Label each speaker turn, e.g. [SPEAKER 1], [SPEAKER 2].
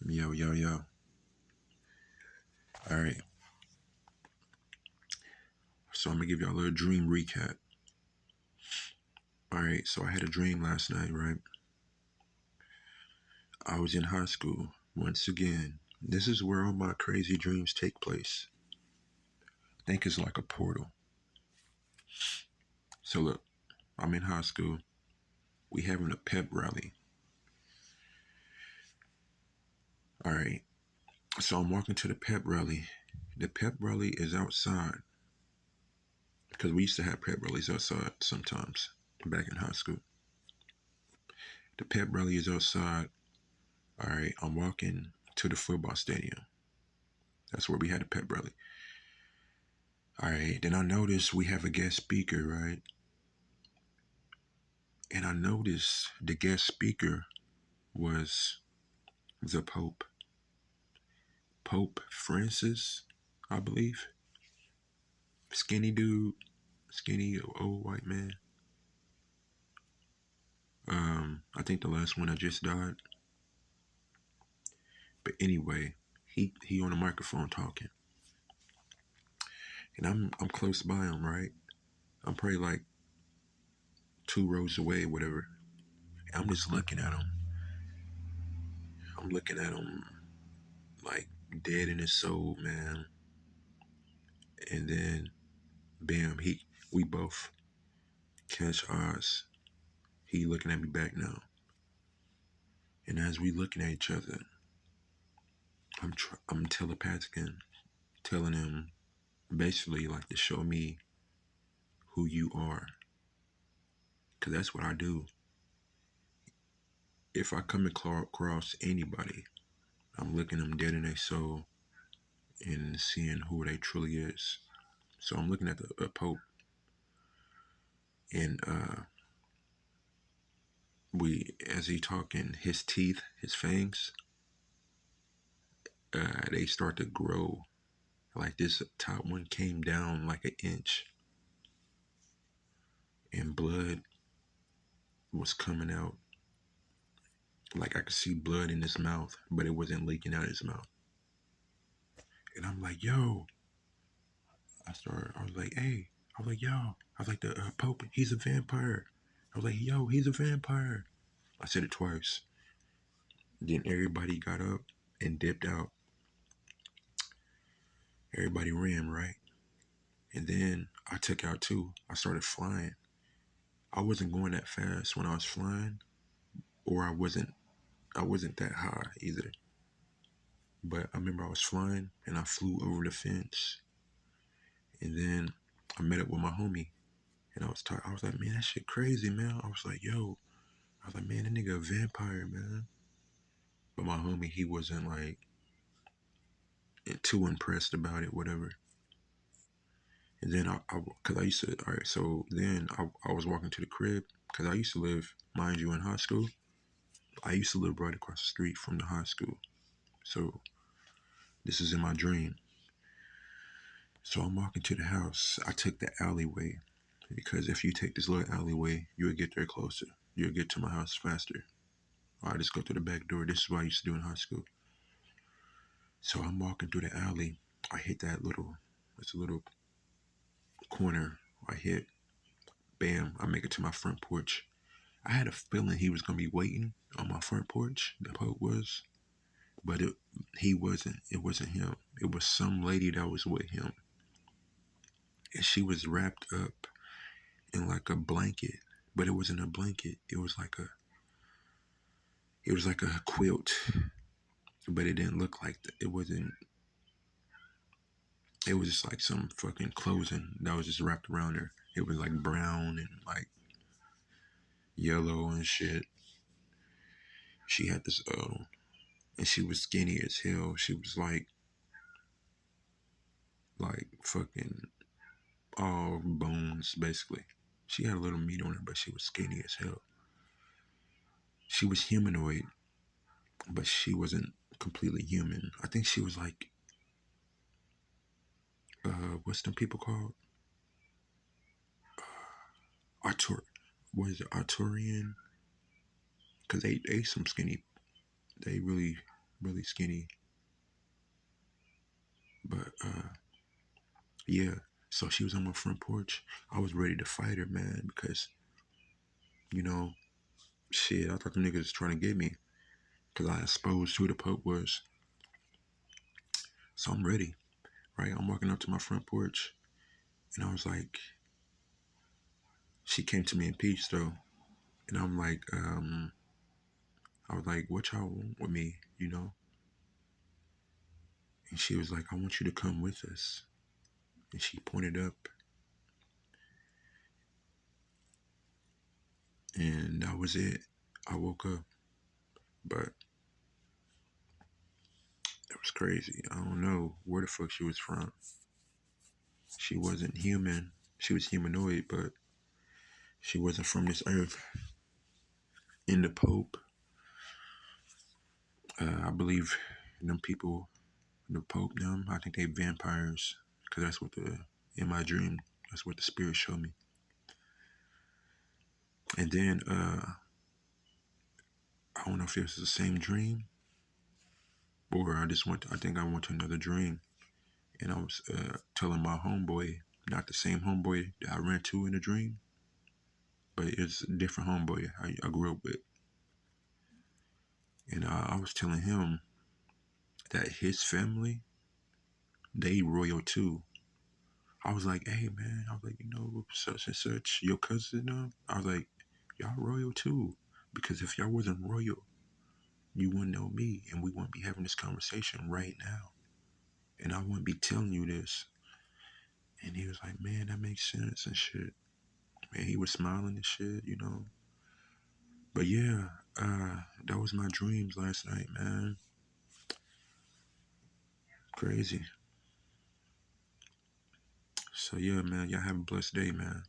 [SPEAKER 1] Yo, yo, yo. All right. So I'm going to give y'all a little dream recap. All right. So I had a dream last night, right? I was in high school once again. This is where all my crazy dreams take place. I think it's like a portal. So look, I'm in high school. We having a pep rally. All right. So I'm walking to the pep rally. The pep rally is outside because we used to have pep rallies outside sometimes back in high school. The pep rally is outside. All right. I'm walking to the football stadium. That's where we had a pep rally. All right. Then I noticed we have a guest speaker, right? And I noticed the guest speaker was the Pope. Pope Francis, I believe. Skinny dude, skinny old white man. I think the last one I just died. But anyway, he on the microphone talking, and I'm close by him, right? I'm probably like 2 rows away, whatever. And I'm just looking at him. I'm looking at him like dead in his soul, man. And then, bam, we both catch eyes. He looking at me back now, and as we looking at each other, I'm telepathically telling him basically like to show me who you are, cause that's what I do. If I come across anybody, I'm looking them dead in their soul and seeing who they truly is. So I'm looking at the Pope, and as he talking, his teeth, his fangs, they start to grow. Like this top one came down like an inch, and blood was coming out. Like I could see blood in his mouth, but it wasn't leaking out his mouth. And I'm like, yo. I was like, hey. I was like, yo. I was like, the Pope, he's a vampire. I was like, yo, he's a vampire. I said it twice. Then everybody got up and dipped out. Everybody ran, right? And then I took out too. I started flying. I wasn't going that fast when I was flying, or I wasn't that high either. But I remember I was flying and I flew over the fence. And then I met up with my homie, and I was talking. I was like, man, that shit crazy, man. I was like, yo. I was like, man, that nigga a vampire, man. But my homie, he wasn't like too impressed about it, whatever. And then cause I used to, all right, so then I was walking to the crib, cause I used to live, mind you, in high school. I used to live right across the street from the high school. So this is in my dream. So I'm walking to the house. I took the alleyway, because if you take this little alleyway, you'll get there closer. You'll get to my house faster. I just go through the back door. This is what I used to do in high school. So I'm walking through the alley. I hit it's a little corner. I hit, bam, I make it to my front porch. I had a feeling he was gonna be waiting on my front porch. The Pope was, but he wasn't. It wasn't him. It was some lady that was with him, and she was wrapped up in like a blanket, but it wasn't a blanket. It was like a quilt, but it didn't look like that. It wasn't. It was just like some fucking clothing that was just wrapped around her. It was like brown and like yellow and shit. She had this and she was skinny as hell. She was like fucking all bones basically. She had a little meat on her, but she was skinny as hell. She was humanoid, but she wasn't completely human. I think she was like what's them people called? Artur what is it, Arturian? Cause they some skinny, they really really skinny. But yeah. So she was on my front porch. I was ready to fight her, man, because you know, shit. I thought the niggas was trying to get me because I exposed who the Pope was. So I'm ready, right? I'm walking up to my front porch, and I was like, she came to me in peace though, and I'm like, I was like, what y'all want with me, you know? And she was like, I want you to come with us. And she pointed up, and that was it. I woke up, but it was crazy. I don't know where the fuck she was from. She wasn't human. She was humanoid, but she wasn't from this earth. And the Pope, I believe them people, the Pope, them, I think they vampires, because that's what in my dream, that's what the spirit showed me. And then, I don't know if it was the same dream, or I think I went to another dream, and I was telling my homeboy, not the same homeboy that I ran to in the dream, but it's a different homeboy I grew up with. And I was telling him that his family, they royal too. I was like, hey man, I was like, such and such, your cousin, I was like, y'all royal too. Because if y'all wasn't royal, you wouldn't know me, and we wouldn't be having this conversation right now. And I wouldn't be telling you this. And he was like, man, that makes sense and shit. Man, he was smiling and shit. But yeah, that was my dreams last night, man. Crazy. So yeah, man, y'all have a blessed day, man.